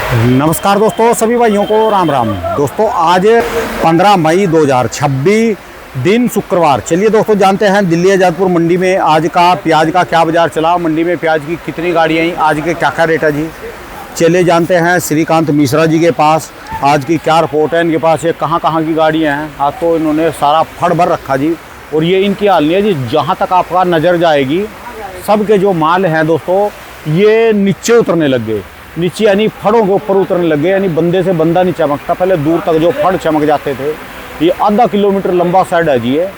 नमस्कार दोस्तों, सभी भाइयों को राम राम। दोस्तों आज 15 मई 2026 दिन शुक्रवार। चलिए दोस्तों जानते हैं दिल्ली आज़ादपुर मंडी में आज का प्याज का क्या बाज़ार चला, मंडी में प्याज की कितनी गाड़ियाँ आई, आज के क्या क्या रेट है जी। चलिए जानते हैं श्रीकांत मिश्रा जी के पास आज की क्या रिपोर्ट है, इनके पास ये कहाँ कहाँ की गाड़ियाँ हैं। आज तो इन्होंने सारा फड़ भर रखा जी, और ये इनकी हाल नहीं है जी, जहाँ तक आपका नज़र जाएगी सब के जो माल हैं दोस्तों ये नीचे उतरने लग गए, नीचे यानी फड़ों के ऊपर उतरने लगे, यानी बंदे से बंदा नहीं चमकता। पहले दूर तक जो फड़ चमक जाते थे, ये आधा किलोमीटर लंबा साइड है जी ये,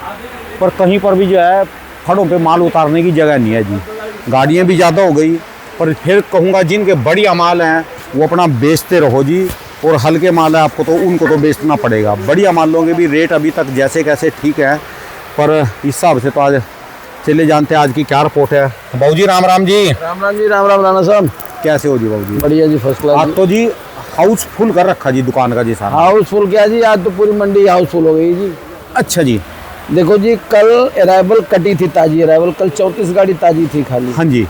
पर कहीं पर भी जो है फड़ों पे माल उतारने की जगह नहीं है जी। गाड़ियाँ भी ज़्यादा हो गई, पर फिर कहूँगा जिनके बढ़िया माल हैं वो अपना बेचते रहो जी, और हल्के माल है आपको तो उनको तो बेचना पड़ेगा। बढ़िया मालों के भी रेट अभी तक जैसे कैसे ठीक है, पर इस हिसाब से तो आज चले जानते हैं आज की क्या रिपोर्ट है। बाबू जी राम राम जी। राम राम जी, राम राम राणा साहब। कैसे हो जी बाबू जी? बढ़िया जी, फर्स्ट क्लास। आज तो जी हाउस फुल कर रखा जी दुकान का जी सारा। हाउसफुल क्या जी, आज तो पूरी मंडी हाउसफुल हो गई जी। अच्छा जी। देखो जी, कल अराइवल कटी थी, ताजी अराइवल कल 34 गाड़ी ताजी थी खाली। हाँ जी,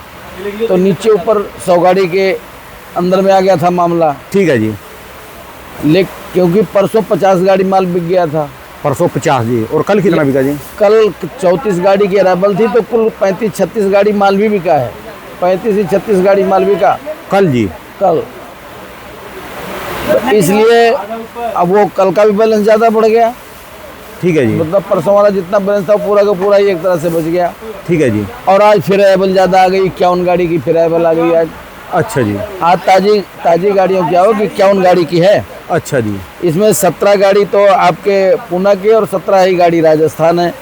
तो नीचे ऊपर 100 गाड़ी के अंदर में आ गया था मामला। ठीक है जी। क्योंकि परसों 50 गाड़ी माल बिक गया था। परसों 50 जी, और कल कितना बिका जी? कल 34 गाड़ी की अराइवल थी, तो कुल 35-36 गाड़ी माल भी बिका है। 35 से 36 गाड़ी माल बिका कल जी। कल, तो इसलिए अब वो कल का भी बैलेंस ज़्यादा बढ़ गया। ठीक है जी। मतलब परसों वाला जितना बैलेंस था पूरा का पूरा ही एक तरह से बच गया। ठीक है जी। और आज फिर अराइवल ज़्यादा आ गई, 51 गाड़ी की फिर अराइवल आ गई आज। अच्छा जी। आज ताजी गाड़ियों क्या हो कि 51 गाड़ी की है। अच्छा जी। इसमें 17 गाड़ी तो आपके पूना की और 17 ही गाड़ी राजस्थान है,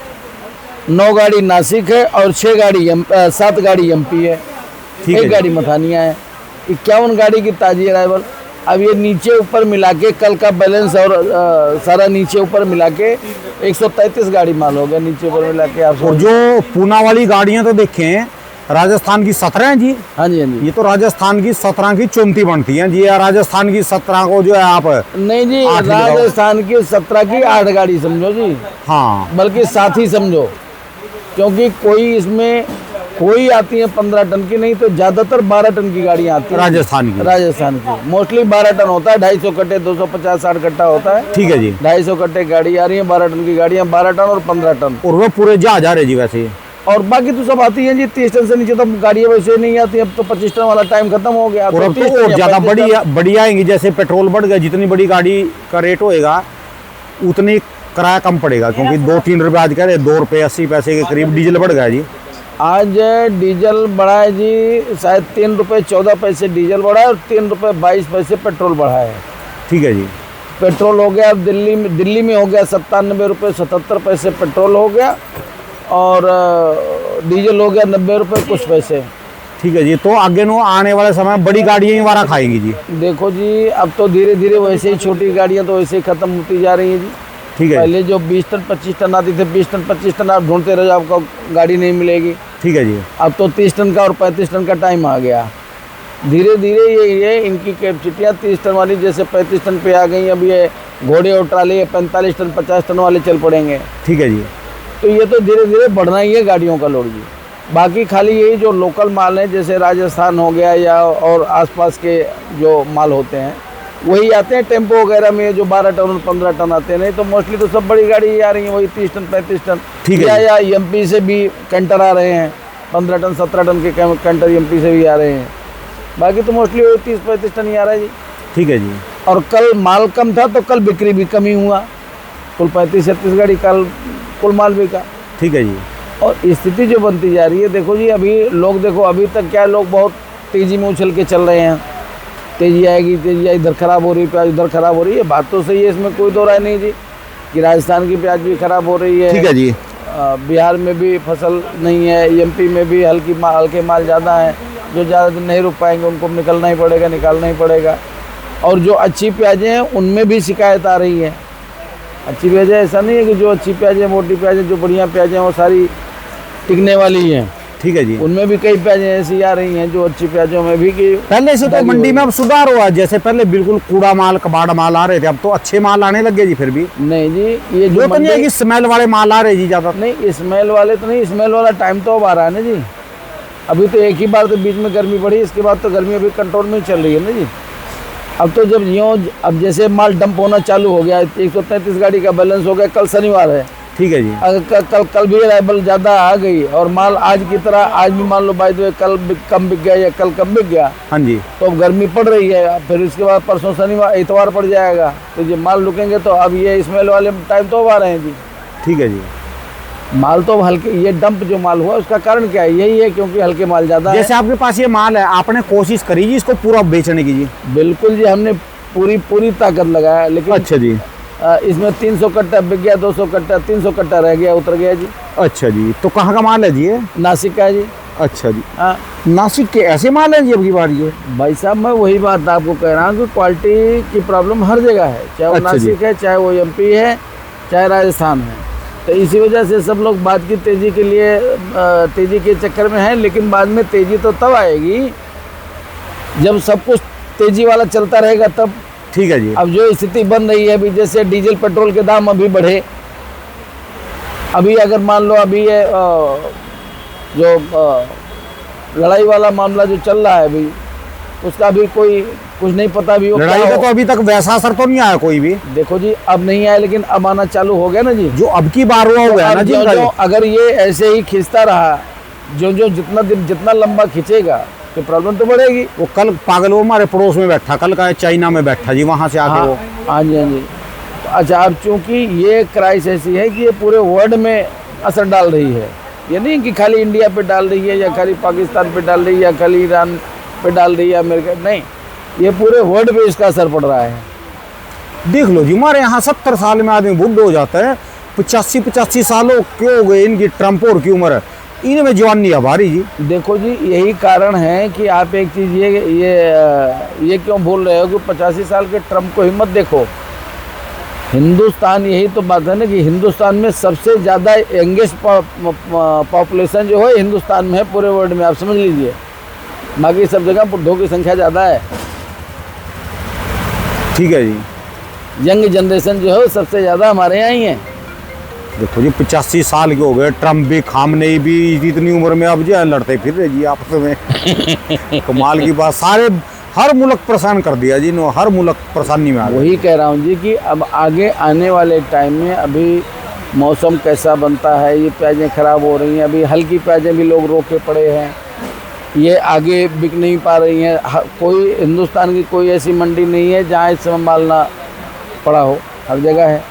9 गाड़ी नासिक है और 7 गाड़ी एमपी है, एक गाड़ी मथानिया है। 51 गाड़ी की ताजी अराइवल। अब ये नीचे ऊपर मिला के कल का बैलेंस और सारा नीचे ऊपर मिला के 133 गाड़ी माल हो गया नीचे ऊपर मिला के। आप और जो पूना वाली गाड़ियाँ तो देखें राजस्थान की 17 हैं जी। हाँ जी, हाँ जी। ये तो राजस्थान की 17 की 34 बनती हैं जी, या राजस्थान की 17 को जो है आप नहीं जी, राजस्थान की 17 की 8 गाड़ी समझो जी। हाँ, बल्कि 7 ही समझो, क्योंकि कोई आती है 15 टन की, नहीं तो ज्यादातर 12 टन की गाड़ियाँ आती है राजस्थान की मोस्टली 12 टन होता है। 250 कट्टे 250-60 कट्टा होता है। ठीक है जी। 250 कट्टे गाड़ी आ रही है, 12 टन की गाड़ियाँ, 12 टन और 15 टन, और वो पूरे जहाज आ रहे जी वैसे। और बाकी तो सब आती हैं जी। 30 टन से नीचे तो गाड़ियाँ वैसे नहीं आती। अब तो 25 टन वाला टाइम खत्म हो गया। और अब तो और ज़्यादा बड़ी आएंगी, जैसे पेट्रोल बढ़ गया, जितनी बड़ी गाड़ी का रेट होएगा उतनी किराया कम पड़ेगा, क्योंकि 2-3 रुपये आज कह रहे 2 रुपये 80 पैसे के करीब डीजल बढ़ गया जी। आज डीजल बढ़ा है जी, शायद 3 रुपये 14 पैसे डीजल बढ़ा है और 3 रुपये 22 पैसे पेट्रोल बढ़ा है। ठीक है जी। पेट्रोल हो गया अब दिल्ली में हो गया 97 रुपये 77 पैसे पेट्रोल हो गया, और डीजल हो गया 90 रुपये कुछ पैसे। ठीक है जी। तो आगे नो आने वाले समय बड़ी गाड़ियाँ ही वारा खाएंगी जी। देखो जी, अब तो धीरे धीरे वैसे ही छोटी गाड़ियाँ तो वैसे ही खत्म होती जा रही हैं जी। ठीक है। पहले जो 20 टन 25 टन आती थे, 20 टन 25 टन आप ढूंढते रहो, आपको गाड़ी नहीं मिलेगी। ठीक है जी। अब तो 30 टन का और 35 टन का टाइम आ गया। धीरे धीरे ये इनकी कैपेसिटियाँ 30 टन वाली जैसे 35 टन पे आ गई। अब ये घोड़े और ट्राली 45 टन 50 टन वाले चल पड़ेंगे। ठीक है जी। तो ये तो धीरे धीरे बढ़ना ही है गाड़ियों का लोड जी। बाकी खाली यही जो लोकल माल है, जैसे राजस्थान हो गया या और आसपास के जो माल होते हैं वही आते हैं टेम्पो वगैरह में, जो 12 टन और 15 टन आते हैं। नहीं तो मोस्टली तो सब बड़ी गाड़ी आ रही है, वही 30 टन 35 टन। ठीक है। या एमपी से भी कैंटर आ रहे हैं, 15 टन 17 टन के कैंटर एमपी से भी आ रहे हैं। बाकी तो मोस्टली वही 30-35 टन ही आ रहा है जी। ठीक है जी। और कल माल कम था तो कल बिक्री भी कम ही हुआ, कुल 35-36 गाड़ी कल कुल माल बिका। ठीक है जी। और स्थिति जो बनती जा रही है, देखो जी, अभी लोग देखो अभी तक क्या लोग बहुत तेज़ी में उछल के चल रहे हैं। तेज़ी आएगी, इधर ख़राब हो रही है, प्याज उधर ख़राब हो रही है। बात तो सही है, इसमें कोई दो राय नहीं जी, कि राजस्थान की प्याज भी ख़राब हो रही है। ठीक है जी। बिहार में भी फसल नहीं है, एमपी में भी हल्के माल ज़्यादा हैं, जो ज़्यादा दिन नहीं रुक पाएंगे उनको निकालना ही पड़ेगा। और जो अच्छी प्याजें हैं उनमें भी शिकायत आ रही है। अच्छी प्याजें ऐसा नहीं है कि जो अच्छी प्याजें, मोटी प्याजें, जो बढ़िया प्याजें वो सारी टिकने वाली हैं। ठीक है जी। उनमें भी कई प्याजें ऐसी आ रही हैं जो अच्छी प्याजों में भी कि पहले से तो मंडी में अब सुधार हुआ, जैसे पहले बिल्कुल कूड़ा माल कबाड़ माल आ रहे थे, अब तो अच्छे माल आने लगे जी। फिर भी नहीं जी, ये जो तो नहीं है कि स्मेल वाले माल आ रहे जी ज़्यादा। नहीं, स्मेल वाले तो नहीं, स्मेल वाला टाइम तो अब आ रहा है ना जी। अभी तो एक ही बार तो बीच में गर्मी बढ़ी, इसके बाद तो गर्मी अभी कंट्रोल में ही चल रही है ना जी। अब तो जब यूँ अब जैसे माल डंप होना चालू हो गया, 133 गाड़ी का बैलेंस हो गया, कल शनिवार है, ठीक है जी। अगर कल भी अराइवल ज़्यादा आ गई और माल आज की तरह आज भी मान लो बाय द वे कल कम बिक गया या कल कम बिक गया, हाँ जी। तो अब गर्मी पड़ रही है, फिर इसके बाद परसों शनिवार इतवार पड़ जाएगा, तो ये माल रुकेंगे तो अब ये स्मेल वाले टाइम तो अब आ रहे हैं जी। ठीक है जी। माल तो हल्के, ये डंप जो माल हुआ उसका कारण क्या है? यही है क्योंकि हल्के माल ज़्यादा है। जैसे आपके पास ये माल है, आपने कोशिश करी जी इसको पूरा बेचने की जी? बिल्कुल जी, हमने पूरी ताकत लगाया, लेकिन अच्छा जी। इसमें 300 कट्टा बिक गया, 200 कट्टा, 300 कट्टा रह गया, उतर गया जी। अच्छा जी, तो कहाँ का माल है जी ये? नासिक का है जी। अच्छा जी। हाँ नासिक के ऐसे माल है जी अब की बार ये? भाई साहब, मैं वही बात आपको कह रहा हूँ कि क्वालिटी की प्रॉब्लम हर जगह है, चाहे वो अच्छा जी। नासिक है, चाहे वो एमपी है, चाहे राजस्थान है। तो इसी वजह से सब लोग बात की तेज़ी के लिए तेज़ी के चक्कर में हैं, लेकिन बाद में तेज़ी तो तब आएगी जब सब कुछ तेज़ी वाला चलता रहेगा तब। ठीक है जी। अब जो स्थिति बन रही है अभी, जैसे डीजल पेट्रोल के दाम अभी बढ़े, अभी अगर मान लो अभी ये जो लड़ाई वाला मामला जो चल रहा है अभी, उसका भी कोई कुछ नहीं पता भी। लड़ाई का तो अभी तक वैसा असर तो नहीं आया कोई भी। देखो जी, अब नहीं आया, लेकिन अब आना चालू हो गया ना जी। जो अब की बार हुआ है ना जी, जो अगर ये ऐसे ही खींचता रहा, जो जितना लंबा खींचेगा तो प्रॉब्लम तो बढ़ेगी। वो कल पागल वो हमारे पड़ोस में बैठा, कल का चाइना में बैठा जी, वहाँ से आके वो। हाँ जी, हाँ जी। तो अच्छा, अब चूंकि ये क्राइसिस ऐसी है कि ये पूरे वर्ल्ड में असर डाल रही है, ये नहीं कि खाली इंडिया पे डाल रही है या खाली पाकिस्तान पे डाल रही है या खाली ईरान पे डाल रही है, अमेरिका, नहीं, ये पूरे वर्ल्ड पे इसका असर पड़ रहा है। देख लो जी, हमारे यहाँ 70 साल में आदमी बुढ़ हो जाता है, 85 सालों क्यों हो गए इनकी ट्रम्प और की उम्र, इनमें जवान नहीं अब आ रही जी। देखो जी, यही कारण है कि आप एक चीज़ ये क्यों बोल रहे हो कि 85 साल के ट्रम्प को हिम्मत देखो। हिंदुस्तान, यही तो बात है ना कि हिंदुस्तान में सबसे ज़्यादा यंगेस्ट पॉपुलेशन जो है हिंदुस्तान में है पूरे वर्ल्ड में, आप समझ लीजिए। बाकी सब जगह बुढ़ों की संख्या ज़्यादा है। ठीक है जी। यंग जनरेशन जो है सबसे ज़्यादा हमारे यहाँ ही है। देखो जी, 85 साल के हो गए, ट्रम्प भी, खामनेई भी इतनी उम्र में अब जो है लड़ते फिर रहे जी आपस में। कमाल की बात, सारे हर मुल्क परेशान कर दिया जी, नो हर मुल्क परेशानी में आ गया। वही कह रहा हूँ जी कि अब आगे आने वाले टाइम में अभी मौसम कैसा बनता है, ये प्याज़ें ख़राब हो रही हैं, अभी हल्की प्याज़ें भी लोग रोके पड़े हैं, ये आगे बिक नहीं पा रही हैं। कोई हिंदुस्तान की कोई ऐसी मंडी नहीं है जहाँ इस समय माल ना पड़ा हो, हर जगह है।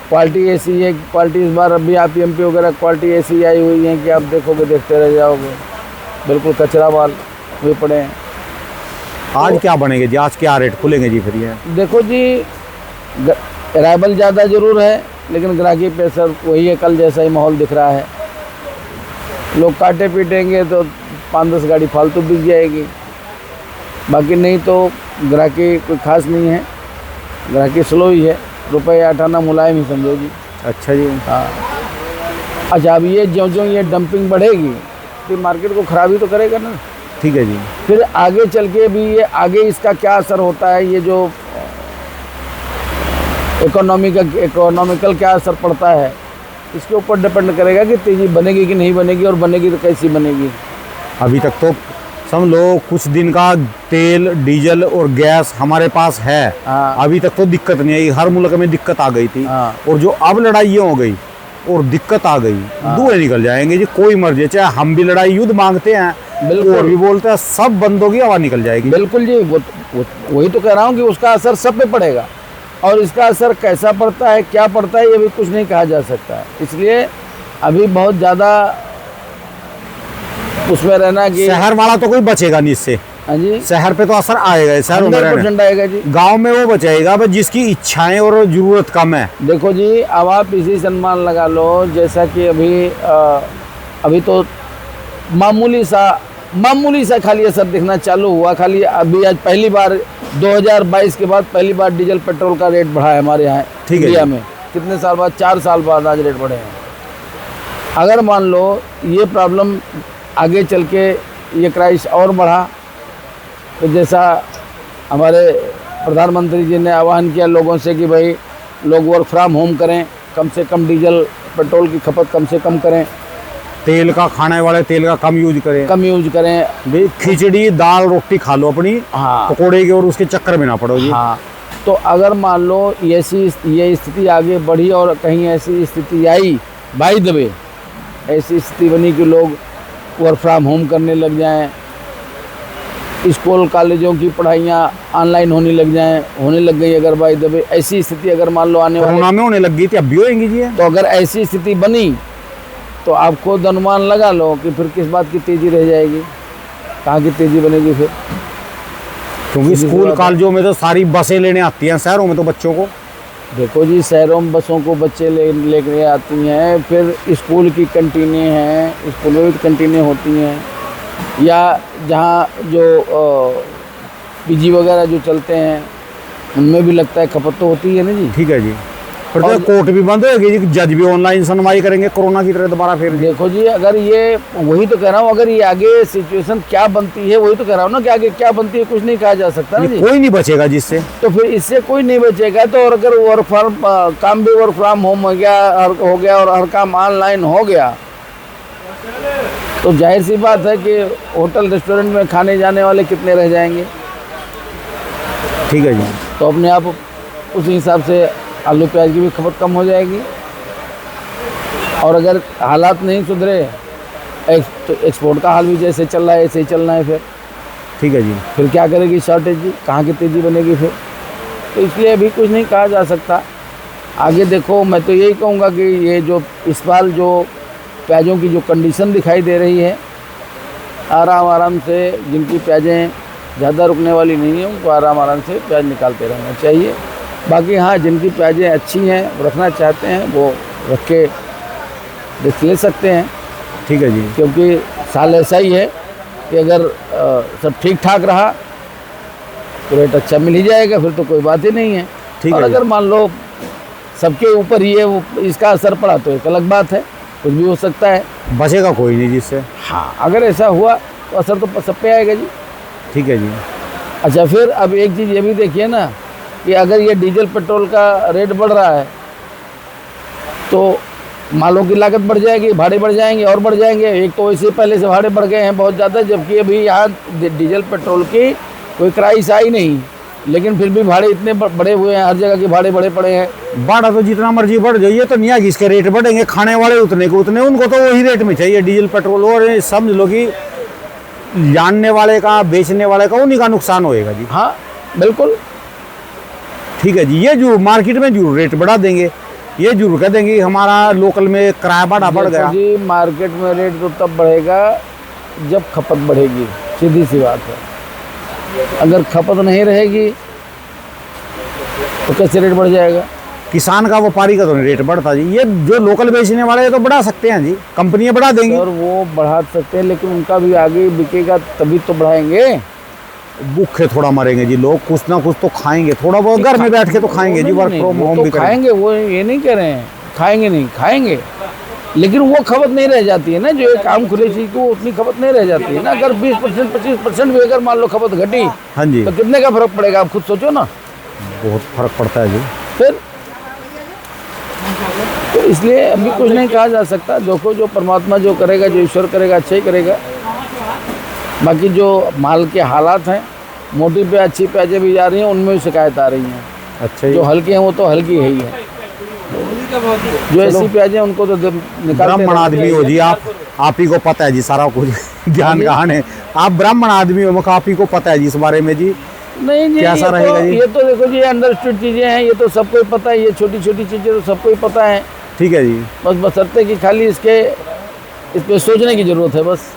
क्वालिटी ऐसी है, क्वालिटी इस बार अभी आप एमपी वगैरह क्वालिटी ऐसी आई हुई है कि आप देखोगे देखते रह जाओगे, बिल्कुल कचरा माल हुए पड़े हैं। आज क्या बनेंगे जी, आज क्या रेट खुलेंगे जी फिर ये? देखो जी, अराइवल ज़्यादा ज़रूर है, लेकिन ग्राहकी पे असर वही है, कल जैसा ही माहौल दिख रहा है। लोग काटे पीटेंगे तो 5-10 गाड़ी फालतू बिक जाएगी, बाकी नहीं तो ग्राहकी कोई खास नहीं है, ग्राहकी स्लो ही है, रुपये 8 आना मुलायम ही समझो जी। अच्छा जी। हाँ। अच्छा, अब ये ज्यों ये डंपिंग बढ़ेगी तो मार्केट को ख़राबी तो करेगा ना। ठीक है जी। फिर आगे चल के भी ये आगे इसका क्या असर होता है, ये जो इकोनॉमिकल क्या असर पड़ता है, इसके ऊपर डिपेंड करेगा कि तेज़ी बनेगी कि नहीं बनेगी, और बनेगी तो कैसी बनेगी। अभी तक तो समझ लो कुछ दिन का तेल, डीजल और गैस हमारे पास है। हाँ। अभी तक तो दिक्कत नहीं आई, हर मुल्क में दिक्कत आ गई थी। हाँ। और जो अब लड़ाइयाँ हो गई और दिक्कत आ गई, धुएं निकल जाएंगे जी। कोई मर्जी, चाहे हम भी लड़ाई युद्ध मांगते हैं, बिल्कुल, और भी बोलते हैं, सब बंदों की हवा निकल जाएगी। बिल्कुल जी, वही तो कह रहा हूँ कि उसका असर सब पे पड़ेगा, और इसका असर कैसा पड़ता है, क्या पड़ता है, ये भी कुछ नहीं कहा जा सकता है। इसलिए अभी बहुत ज़्यादा उसमें रहना कि शहर वाला तो कोई बचेगा नहीं इससे। हाँ जी, शहर पे तो असर आएगा, शहर 100% आएगा जी। गांव में वो बचेगा बस जिसकी इच्छाएं और जरूरत कम है। देखो जी, अब आप इसी से अनुमान लगा लो, जैसा कि अभी तो मामूली सा खाली असर दिखना चालू हुआ। खाली अभी आज पहली बार 2022 के बाद पहली बार डीजल पेट्रोल का रेट बढ़ा है हमारे यहाँ इंडिया में। कितने साल बाद? 4 साल बाद आज रेट बढ़े हैं। अगर मान लो ये प्रॉब्लम आगे चल के ये क्राइसिस और बढ़ा, तो जैसा हमारे प्रधानमंत्री जी ने आह्वान किया लोगों से कि भाई लोग वर्क फ्रॉम होम करें, कम से कम डीजल पेट्रोल की खपत कम से कम करें, तेल का खाने वाले तेल का कम यूज करें, कम यूज करें। भाई खिचड़ी दाल रोटी खा लो अपनी, हाँ पकोड़े की और उसके चक्कर में ना पड़ो जी। हाँ, तो अगर मान लो ये स्थिति आगे बढ़ी और कहीं ऐसी स्थिति आई, बाय द वे ऐसी स्थिति बनी कि लोग वर्क फ्रॉम होम करने लग जाएं, स्कूल कॉलेजों की पढ़ाइयाँ ऑनलाइन होने लग गई, अगर बाय द वे ऐसी स्थिति अगर मान लो आने वाले कोरोना में होने लग गई थी, अब भी होएंगी जी। तो अगर ऐसी स्थिति बनी तो आप खुद अनुमान लगा लो कि फिर किस बात की तेज़ी रह जाएगी, कहाँ की तेज़ी बनेगी फिर। क्योंकि स्कूल कॉलेजों में तो सारी बसें लेने आती हैं, शहरों में तो बच्चों को देखो जी, शहरों में बसों को बच्चे लेकर आती हैं, फिर स्कूल की कैंटीनें हैं, स्कूलों में कैंटीनें होती हैं, या जहाँ जो पीजी वगैरह जो चलते हैं उनमें भी लगता है खपत तो होती है ना जी। ठीक है जी। फिर तो कोर्ट भी बंद होगी जी, जज भी ऑनलाइन सुनवाई करेंगे कोरोना की तरह दोबारा फिर। देखो जी, अगर ये वही तो कह रहा हूँ, अगर ये आगे सिचुएशन क्या बनती है, वही तो कह रहा हूँ ना कि आगे क्या बनती है कुछ नहीं कहा जा सकता ना जी। कोई नहीं बचेगा जिससे, तो फिर इससे कोई नहीं बचेगा। तो और अगर काम भी वर्क फ्रॉम होम हो गया और हर काम ऑनलाइन हो गया, तो जाहिर सी बात है कि होटल रेस्टोरेंट में खाने जाने वाले कितने रह जाएंगे। ठीक है जी। तो अपने आप उस हिसाब से आलू प्याज की भी खपत कम हो जाएगी। और अगर हालात नहीं सुधरे, तो एक्सपोर्ट का हाल भी जैसे चल रहा है ऐसे ही चलना है फिर। ठीक है जी। फिर क्या करेगी शॉर्टेज जी, कहाँ की तेज़ी बनेगी फिर। तो इसलिए अभी कुछ नहीं कहा जा सकता। आगे देखो, मैं तो यही कहूँगा कि ये जो इस बार जो प्याज़ों की जो कंडीशन दिखाई दे रही है, आराम से जिनकी प्याज़ें ज़्यादा रुकने वाली नहीं है उनको आराम से प्याज निकालते रहना चाहिए। बाकी हाँ, जिनकी प्याज़ें अच्छी हैं, रखना चाहते हैं, वो रख के रिस्क ले सकते हैं। ठीक है जी। क्योंकि साल ऐसा ही है कि अगर सब ठीक ठाक रहा तो रेट अच्छा मिल ही जाएगा, फिर तो कोई बात ही नहीं है। ठीक और है। अगर मान लो सबके ऊपर ये इसका असर पड़ा तो एक अलग बात है, कुछ भी हो सकता है, बचेगा कोई नहीं जिससे। हाँ, अगर ऐसा हुआ तो असर तो सब पे आएगा जी। ठीक है जी। अच्छा, फिर अब एक चीज़ ये भी देखिए ना कि अगर ये डीजल पेट्रोल का रेट बढ़ रहा है तो मालों की लागत बढ़ जाएगी, भाड़े बढ़ जाएंगे और बढ़ जाएंगे। एक तो वैसे पहले से भाड़े बढ़ गए हैं बहुत ज़्यादा, जबकि अभी यहाँ डीजल पेट्रोल की कोई क्राइस आई नहीं, लेकिन फिर भी भाड़े इतने बढ़े हुए हैं, हर जगह के भाड़े बढ़े पड़े हैं। भाड़ा तो जितना मर्जी बढ़ जाइए तो नहीं है कि इसके रेट बढ़ेंगे, खाने वाले उतने को उतने, उनको तो वही रेट में चाहिए डीजल पेट्रोल। और समझ लो कि जानने वाले का, बेचने वाले का, उन्हीं का नुकसान होएगा जी। हाँ बिल्कुल। ठीक है जी। ये जो मार्केट में जो रेट बढ़ा देंगे, ये जरूर कह देंगे हमारा लोकल में किराया भाड़ा बढ़ गया जी। मार्केट में रेट तो तब बढ़ेगा जब खपत बढ़ेगी, सीधी सी बात है। अगर खपत नहीं रहेगी तो कैसे रेट बढ़ जाएगा। किसान का, व्यापारी का तो नहीं रेट बढ़ता जी। ये जो लोकल बेचने वाले हैं तो बढ़ा सकते हैं जी, कंपनियां बढ़ा देंगी। और वो बढ़ा सकते हैं, लेकिन उनका भी आगे बिकेगा तभी तो बढ़ाएंगे। भूखे थोड़ा मरेंगे जी लोग, कुछ ना कुछ तो खाएंगे, थोड़ा बहुत घर में बैठ के तो खाएंगे जी, वर्क फ्रॉम होम भी खाएंगे। वो ये नहीं कह रहे हैं खाएंगे नहीं, खाएंगे, लेकिन वो खपत नहीं रह जाती है ना। जो एक आम खुले चीज को उतनी खपत नहीं रह जाती है ना। अगर 20% 25% भी अगर मान लो खपत घटी, हाँ जी, तो कितने का फर्क पड़ेगा आप खुद सोचो ना। बहुत फर्क पड़ता है जी। फिर तो इसलिए अभी कुछ नहीं कहा जा सकता। देखो, जो परमात्मा जो करेगा, जो ईश्वर करेगा, अच्छा ही करेगा। बाकी जो माल के हालात हैं, मोटी पे अच्छी प्याजें भी जा रही हैं, उनमें भी शिकायत आ रही हैं। अच्छा, जो हल्की हैं वो तो हल्की है ही है, जो ऐसी प्याजें उनको तो ब्राह्मण आदमी हो जी आप ही को पता है जी सारा कुछ ज्ञान कहाँ है। आप ब्राह्मण आदमी हो, आप ही को पता है जी इस बारे में जी। नहीं जी, कैसा रहेगा जी? ये तो देखो जी, अंडरस्टूड चीज़ें हैं, ये तो सबको ही पता है। ये छोटी छोटी चीज़ें तो सबको ही पता है। ठीक है जी। बस बशर्ते कि खाली इस पे सोचने की ज़रूरत है बस।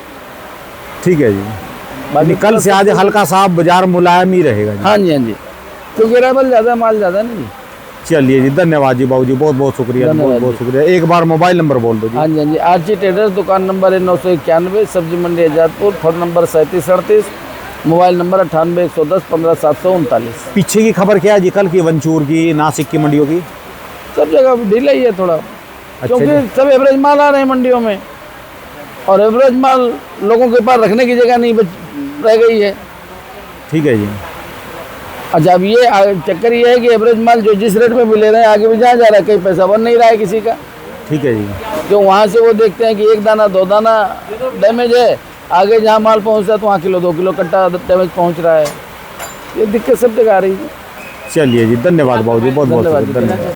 ठीक है जी। बाकी कल से आज हल्का सा बाजार मुलायम ही रहेगा जी। हाँ जी, हाँ जी, क्योंकि अराइवल ज़्यादा, माल ज़्यादा नहीं जी। चलिए जी, धन्यवाद जी बाबू जी, बहुत बहुत शुक्रिया, बहुत बहुत शुक्रिया। एक बार मोबाइल नंबर बोल दो जी। हाँ जी, हाँ जी, आरजी ट्रेडर्स, दुकान नंबर है 991, सब्जी मंडी Azadpur, phone number 3738, mobile number 98 110 15 739। पीछे की खबर क्या है जी, कल की वंचूर की, नासिक की मंडियों की? सब जगह ढीला ही है थोड़ा, क्योंकि सब एवरेज माल आ रहे हैं मंडियों में, और एवरेज माल लोगों के पास रखने की जगह नहीं रह गई है। ठीक है जी। अच्छा, अब ये चक्कर ये है कि एवरेज माल जो जिस रेट में भी ले रहे हैं, आगे भी जहाँ जा रहा है, कहीं पैसा बन नहीं रहा है किसी का। ठीक है जी। जो वहाँ से वो देखते हैं कि एक दाना 2 दाना डैमेज है, आगे जहाँ माल पहुँचता है तो वहाँ किलो 2 किलो कट्टा डैमेज पहुँच रहा है। ये दिक्कत सब जगह आ रही है। चलिए जी, धन्यवाद बाबू जी, बहुत बहुत धन्यवाद जी। धन्यवाद।